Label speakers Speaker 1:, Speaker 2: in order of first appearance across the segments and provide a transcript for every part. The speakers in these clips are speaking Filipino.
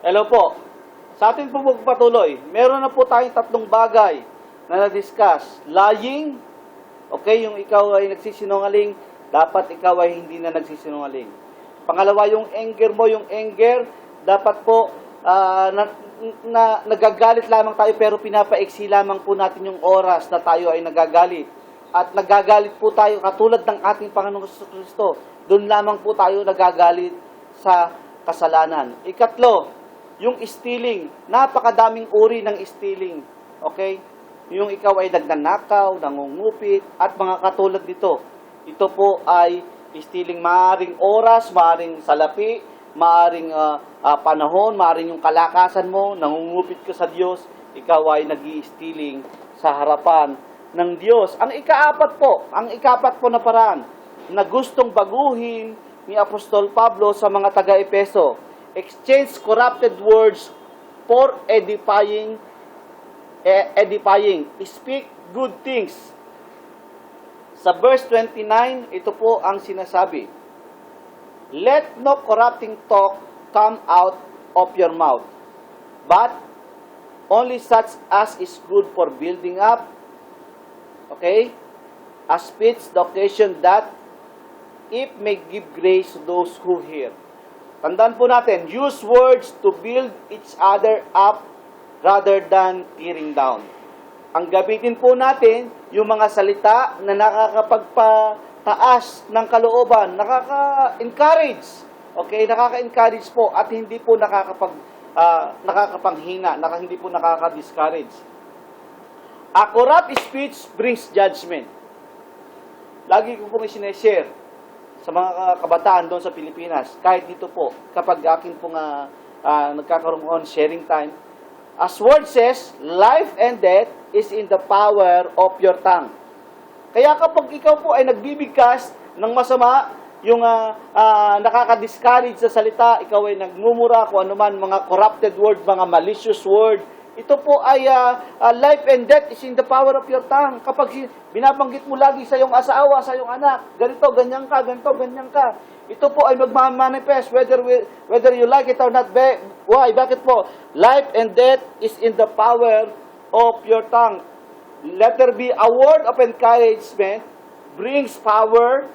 Speaker 1: Hello po. Sa atin po magpatuloy, meron na po tayong tatlong bagay na na-discuss. Lying, okay, yung ikaw ay nagsisinungaling, dapat ikaw ay hindi na nagsisinungaling. Pangalawa, yung anger mo, dapat po nagagalit lamang tayo pero pinapaiksi lamang po natin yung oras na tayo ay nagagalit. At nagagalit po tayo katulad ng ating Panginoong Kristo. Doon lamang po tayo nagagalit sa kasalanan. Ikatlo, yung stealing. Napakadaming uri ng stealing. Okay? Yung ikaw ay nagnanakaw, nangungupit, at mga katulad nito. Ito po ay stealing, maaring oras, maaring salapi, maaring panahon, maaring yung kalakasan mo, nangungupit ka sa Diyos, ikaw ay nag-i-stealing sa harapan ng Diyos. Ang ikapat po na paraan na gustong baguhin ni Apostol Pablo sa mga taga-Epeso, exchange corrupted words for edifying. Speak good things. Sa verse 29, ito po ang sinasabi. Let no corrupting talk come out of your mouth, but only such as is good for building up, okay, as fits the occasion, that it may give grace to those who hear. Tandaan po natin, use words to build each other up rather than tearing down. Ang gamitin po natin, yung mga salita na nakakapagpataas ng kalooban, nakaka-encourage, okay, nakaka-encourage po at hindi po nakakapanghina, hindi po nakaka-discourage. A corrupt speech brings judgment. Lagi ko pong isineshare sa mga kabataan doon sa Pilipinas, kahit dito po, kapag akin pong nagkakaroon sharing time, as word says, life and death is in the power of your tongue. Kaya kapag ikaw po ay nagbibigkas ng masama, yung nakaka-discourage sa salita, ikaw ay nagmumura kung anuman mga corrupted word, mga malicious word, ito po ay life and death is in the power of your tongue. Kapag binabanggit mo lagi sa iyong asawa, sa iyong anak, ganito, ganyan ka, ganito, ganyan ka. Ito po ay magmamanifest whether you like it or not. Why? Bakit po? Life and death is in the power of your tongue. Let there be a word of encouragement brings power.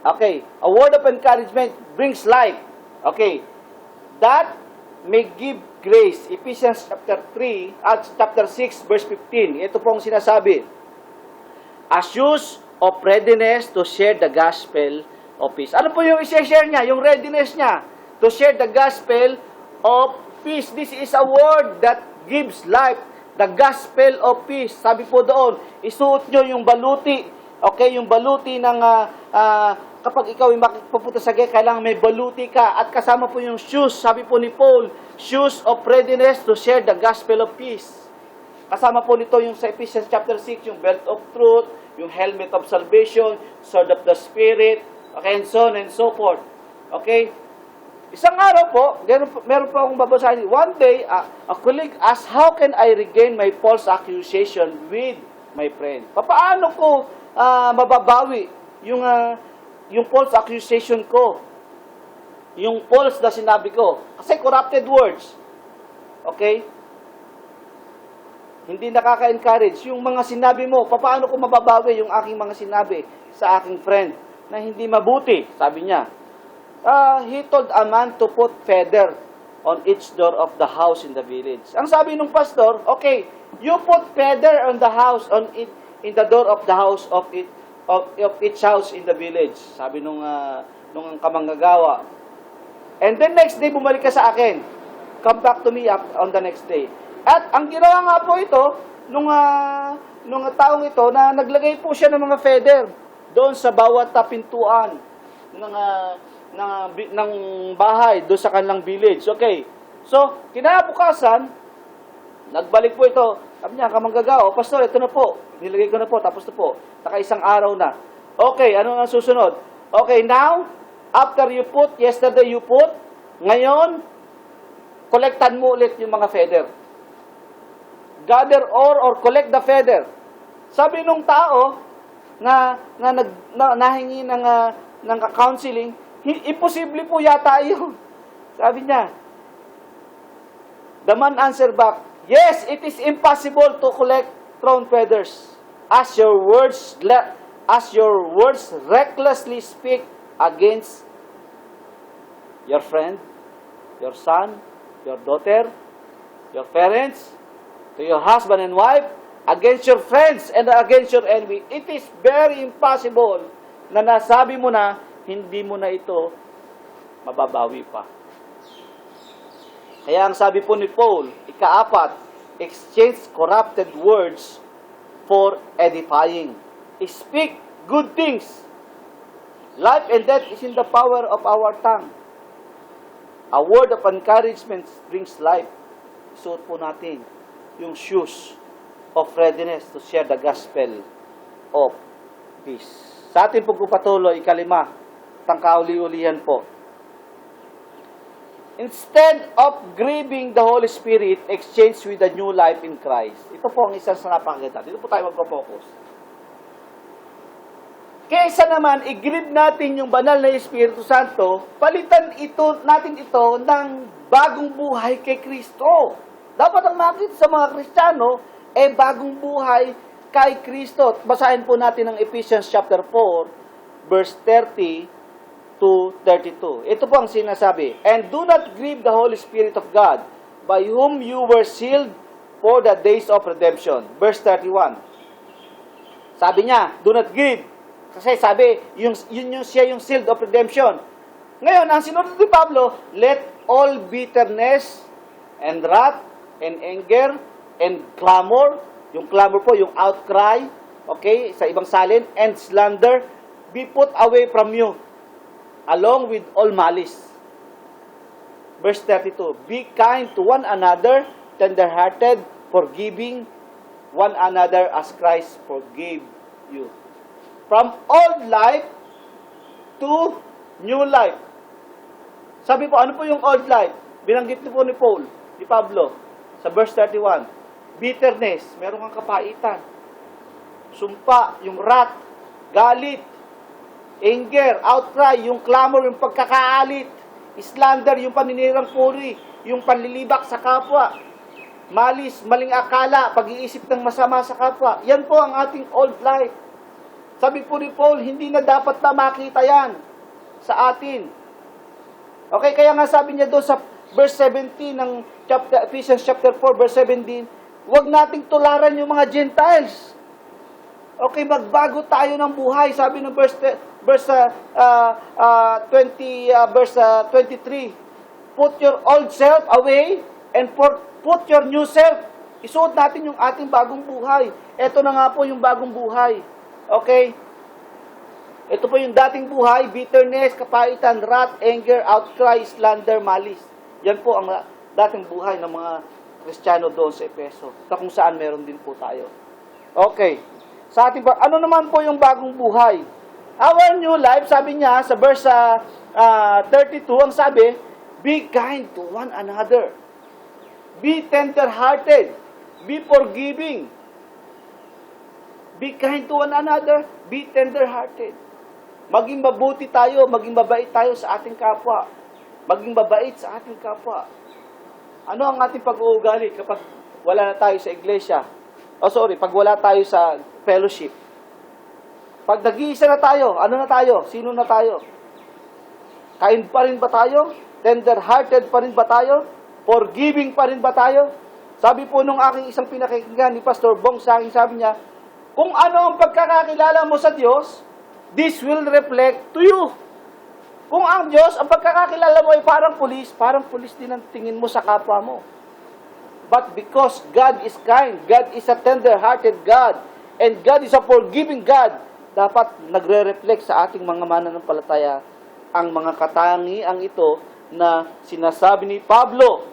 Speaker 1: Okay. A word of encouragement brings life. Okay. That may give grace. Ephesians chapter 3 at chapter 6 verse 15. Ito pong sinasabi. As shoes of readiness to share the gospel of peace. Ano po yung i-share niya? Yung readiness niya to share the gospel of peace. This is a word that gives life. The gospel of peace. Sabi po doon, isuot nyo yung baluti. Okay, yung baluti ng kapag ikaw ay mapupunta sa gate, kailangan may baluti ka. At kasama po yung shoes, sabi po ni Paul, shoes of readiness to share the gospel of peace. Kasama po nito yung sa Ephesians chapter 6, yung belt of truth, yung helmet of salvation, sword of the Spirit, okay, and so on and so forth. Okay? Isang araw po, meron po akong babasahin. One day, a colleague asked, how can I regain my false accusation with my friend? Paano ko mababawi yung false accusation ko? Yung false na sinabi ko. Kasi corrupted words. Okay? Hindi nakaka-encourage. Yung mga sinabi mo, paano ko mababawi yung aking mga sinabi sa aking friend na hindi mabuti, sabi niya. He told a man to put feather on each door of the house in the village. Ang sabi ng pastor, okay, you put feather on the house, in the door of the house of each house in the village. Sabi nung kamanggagawa. And then next day, bumalik ka sa akin. Come back to me on the next day. At ang ginawa nga po ito, nung taong ito, na naglagay po siya ng mga feather doon sa bawat pintuan ng bahay, doon sa kanilang village. Okay. So, kinabukasan, nagbalik po ito. Sabi niya, kamanggagawa, pastor, ito na po. Nilagay ko na po, tapos na po. Isang araw na. Okay, ano ang susunod? Okay, now, after you put, yesterday you put, ngayon, kolektan mo ulit yung mga feather. Gather or collect the feather. Sabi nung tao na nahingi ng counseling, imposible po yata yun. Sabi niya, the man answered back, yes, it is impossible to collect thrown feathers, as your words recklessly speak against your friend, your son, your daughter, your parents, to your husband and wife, against your friends and against your enemy. It is very impossible na nasabi mo na, hindi mo na ito mababawi pa. Kaya ang sabi po ni Paul, ika-4, exchange corrupted words for edifying. Speak good things. Life and death is in the power of our tongue. A word of encouragement brings life. Isuot po natin yung shoes of readiness to share the gospel of peace. Sa ating pagpupatuloy, ika-5, tangkauli-ulihan po. Instead of grieving the Holy Spirit, exchange with a new life in Christ. Ito po ang isang sa napakaganda. Dito po tayo magpo-focus. Kaysa naman, i-grieve natin yung banal na Espiritu Santo, palitan natin ito ng bagong buhay kay Kristo. Dapat ang makita sa mga Kristiyano, bagong buhay kay Kristo. Basahin po natin ang Ephesians chapter 4, verse 30 to 32. Ito po ang sinasabi, and do not grieve the Holy Spirit of God, by whom you were sealed for the days of redemption. Verse 31. Sabi niya, do not grieve. Kasi sabi, siya yung sealed of redemption. Ngayon, ang sinunod ni Pablo, let all bitterness and wrath and anger and clamor, yung clamor po, yung outcry, okay, sa ibang salin, and slander, be put away from you, along with all malice. Verse 32, be kind to one another, tender-hearted, forgiving one another as Christ forgave you. From old life to new life. Sabi po, ano po yung old life? Binanggit po ni Paul, ni Pablo, sa verse 31. Bitterness, meron kang kapaitan. Sumpa, yung wrath, galit, anger, outcry, yung clamor, yung pagkakaalit, slander, yung paninirang puri, yung panlilibak sa kapwa, malis, maling akala, pag-iisip ng masama sa kapwa. Yan po ang ating old life. Sabi po ni Paul, hindi na dapat na makita yan sa atin. Okay, kaya nga sabi niya doon sa verse 17 ng Ephesians chapter 4, verse 17, huwag nating tularan yung mga Gentiles. Okay, magbago tayo ng buhay. Sabi ng verse 23, put your old self away and put your new self. Isuot natin yung ating bagong buhay. Ito na nga po yung bagong buhay. Okay? Ito po yung dating buhay, bitterness, kapaitan, wrath, anger, outcry, slander, malice. Yan po ang dating buhay ng mga Kristiyano doon sa Efeso. Na kung saan meron din po tayo. Okay. Sa ating ano naman po yung bagong buhay? Our new life, sabi niya sa verse 32, ang sabi, be kind to one another. Be tender-hearted. Be forgiving. Be kind to one another. Be tender-hearted. Maging mabuti tayo, maging mabait tayo sa ating kapwa. Maging mabait sa ating kapwa. Ano ang ating pag-uugali kapag wala na tayo sa iglesia? Pag wala tayo sa fellowship. Pag nag-iisa na tayo, ano na tayo? Sino na tayo? Kind pa rin ba tayo? Tender-hearted pa rin ba tayo? Forgiving pa rin ba tayo? Sabi po nung aking isang pinakikinggan ni Pastor Bong sa akin, sabi niya, kung ano ang pagkakakilala mo sa Diyos, this will reflect to you. Kung ang Diyos, ang pagkakakilala mo ay parang pulis din ang tingin mo sa kapwa mo. But because God is kind, God is a tender-hearted God, and God is a forgiving God, dapat nagre-reflect sa ating mga mananampalataya ang mga katangiang ito na sinasabi ni Pablo.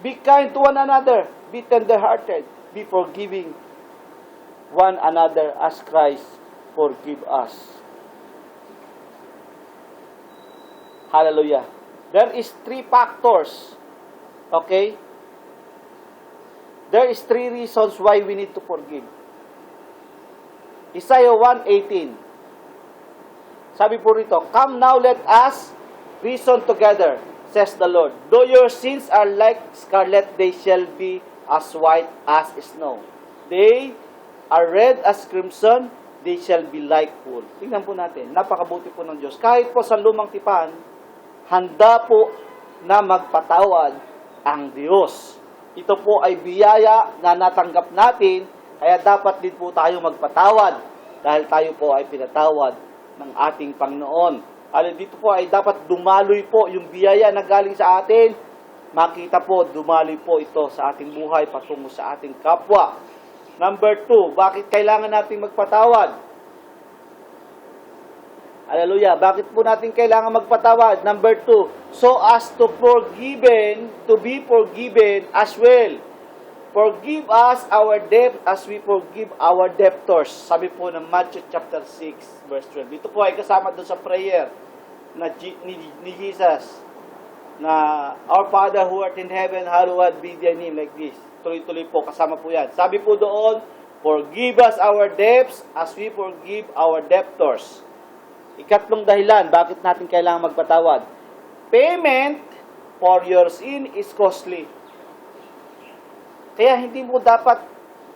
Speaker 1: Be kind to one another, be tender-hearted, be forgiving one another as Christ forgive us. Hallelujah. There is 3 factors. Okay? There is 3 reasons why we need to forgive. Isaiah 1:18. Sabi po rito, come now let us reason together. says the Lord. Though your sins are like scarlet, they shall be as white as snow. They are red as crimson, they shall be like wool. Tingnan po natin, napakabuti po ng Diyos. Kahit po sa lumang tipan, handa po na magpatawad ang Diyos. Ito po ay biyaya na natanggap natin, kaya dapat din po tayo magpatawad dahil tayo po ay pinatawad ng ating Panginoon. Dito po ay dapat dumaloy po yung biyaya na galing sa atin. Makita po, dumaloy po ito sa ating buhay patungo sa ating kapwa. Number 2, bakit kailangan natin magpatawad? Hallelujah. Bakit po natin kailangan magpatawad? Number 2, so as to be forgiven as well. Forgive us our debt as we forgive our debtors. Sabi po ng Matthew chapter 6, verse 12. Ito po ay kasama doon sa prayer na ni Jesus na Our Father who art in heaven, hallowed be thy name, like this. Tuloy-tuloy po, kasama po yan. Sabi po doon, forgive us our debts as we forgive our debtors. Ikatlong dahilan, bakit natin kailangan magpatawad? Payment for your sin is costly. Kaya hindi mo dapat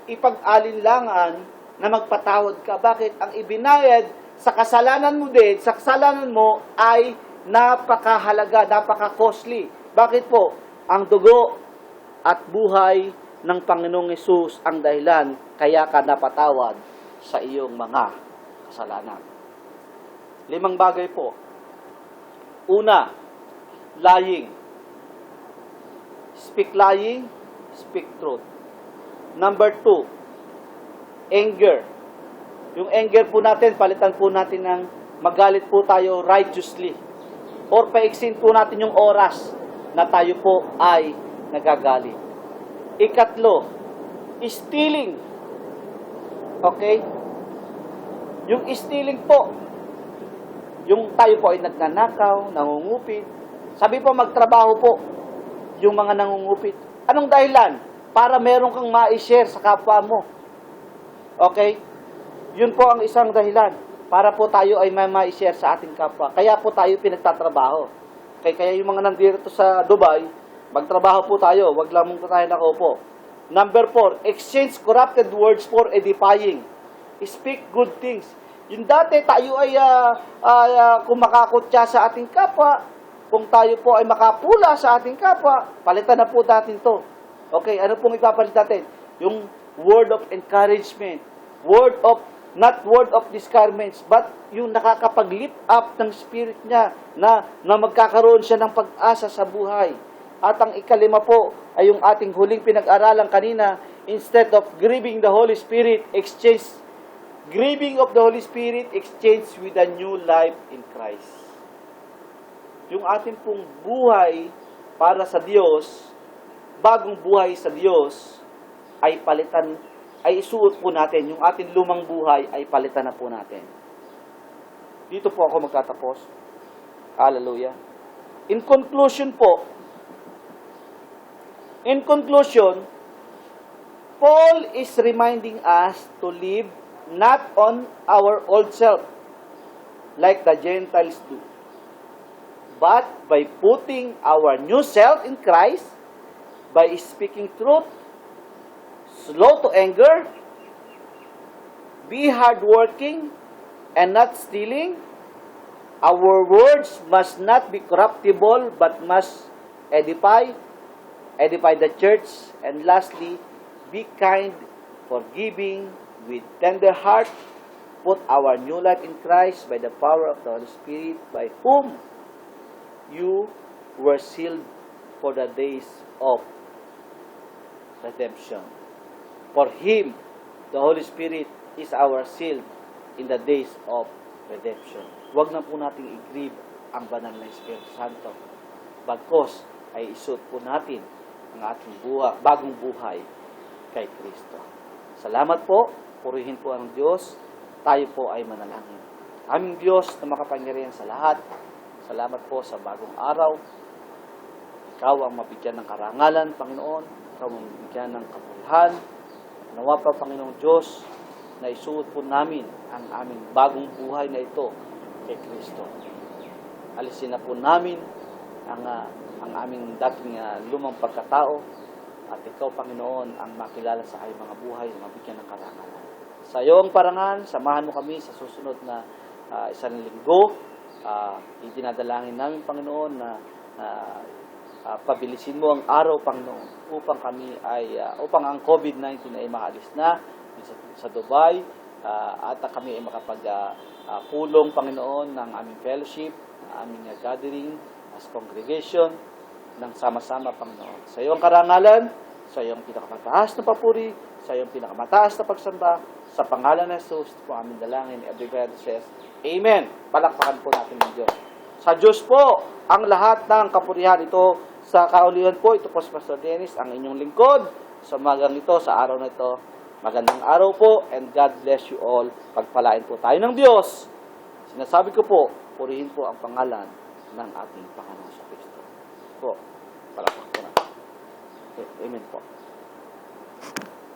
Speaker 1: ipag-alinlangan na magpatawad ka. Bakit? Ang ibinayad sa kasalanan mo din, sa kasalanan mo ay napakahalaga, napaka-costly. Bakit po? Ang dugo at buhay ng Panginoong Hesus ang dahilan kaya ka napatawad sa iyong mga kasalanan. 5 bagay po. Una, lying. Speak lying, speak truth. Number 2, anger. Yung anger po natin, palitan po natin ng magalit po tayo righteously. Or paiksin po natin yung oras na tayo po ay nagagalit. Ikatlo, stealing. Okay? Yung stealing po, yung tayo po ay nagnanakaw, nangungupit. Sabi po, magtrabaho po yung mga nangungupit. Anong dahilan? Para meron kang ma-share sa kapwa mo. Okay? Yun po ang isang dahilan. Para po tayo ay may ma-share sa ating kapwa. Kaya po tayo pinagtatrabaho. Kaya yung mga nandito sa Dubai, magtrabaho po tayo. Wag lang mong tayo nakaupo. Number 4, exchange corrupted words for edifying. Speak good things. Yung dati tayo ay kung makakutya sa ating kapwa, kung tayo po ay makapula sa ating kapwa, palitan na po natin to. Okay, ano pong ipapalit natin? Yung word of encouragement. Not word of discouragement, but yung nakakapag-lift up ng spirit niya na magkakaroon siya ng pag-asa sa buhay. At ang ikalima po ay yung ating huling pinag-aralan kanina, instead of grieving the Holy Spirit, grieving of the Holy Spirit, exchange with a new life in Christ. Yung ating pong buhay para sa Diyos, bagong buhay sa Diyos, ay palitan, ay isuot po natin. Yung ating lumang buhay ay palitan na po natin. Dito po ako magtatapos. Hallelujah. In conclusion, Paul is reminding us to live not on our old self, like the Gentiles do, but by putting our new self in Christ, by speaking truth, slow to anger, be hardworking, and not stealing. Our words must not be corruptible, but must edify the church. And lastly, be kind, forgiving, with tender heart, put our new life in Christ by the power of the Holy Spirit, by whom you were sealed for the days of redemption. For Him, the Holy Spirit is our seal in the days of redemption. Huwag na po nating i-grieve ang banal na Espiritu Santo. Bagkos ay isuot po natin ang ating bagong buhay kay Kristo. Salamat po. Purihin po ang Diyos. Tayo po ay manalangin. Aming Diyos na makapangyarihan sa lahat. Salamat po sa bagong araw. Ikaw ang mabigyan ng karangalan, Panginoon. Ikaw ang mabigyan ng kapurihan. Nawa pa, Panginoong Diyos, na isuot po namin ang aming bagong buhay na ito kay Kristo. Alisin na po namin ang aming dating lumang pagkatao, at ikaw, Panginoon, ang makilala sa aming mga buhay, mabigyan ng karangalan. Sa iyong parangal, samahan mo kami sa susunod na isang linggo. Itinadalangin namin, Panginoon, na pabilisin mo ang araw, Panginoon, upang kami upang ang COVID-19 ay maalis na sa Dubai, at kami ay makapagpulong, Panginoon, ng aming fellowship, aming gathering as congregation, ng sama-sama, Panginoon. Sa iyong karangalan, sa iyong pinakamataas na papuri, sa iyong pinakamataas na pagsamba, sa pangalan ng Jesus, po aming dalangin. Everybody says, Amen. Palakpakan po natin ng Diyos. Sa Diyos po, ang lahat ng kapurihan ito. Sa kaulihan po, ito po si Pastor Dennis, ang inyong lingkod. Sa umagang ito, sa araw na ito, magandang araw po, and God bless you all. Pagpalain po tayo ng Diyos. Sinasabi ko po, purihin po ang pangalan ng ating Panginoon sa Kristo. Po, palakpak po natin. Okay, amen po.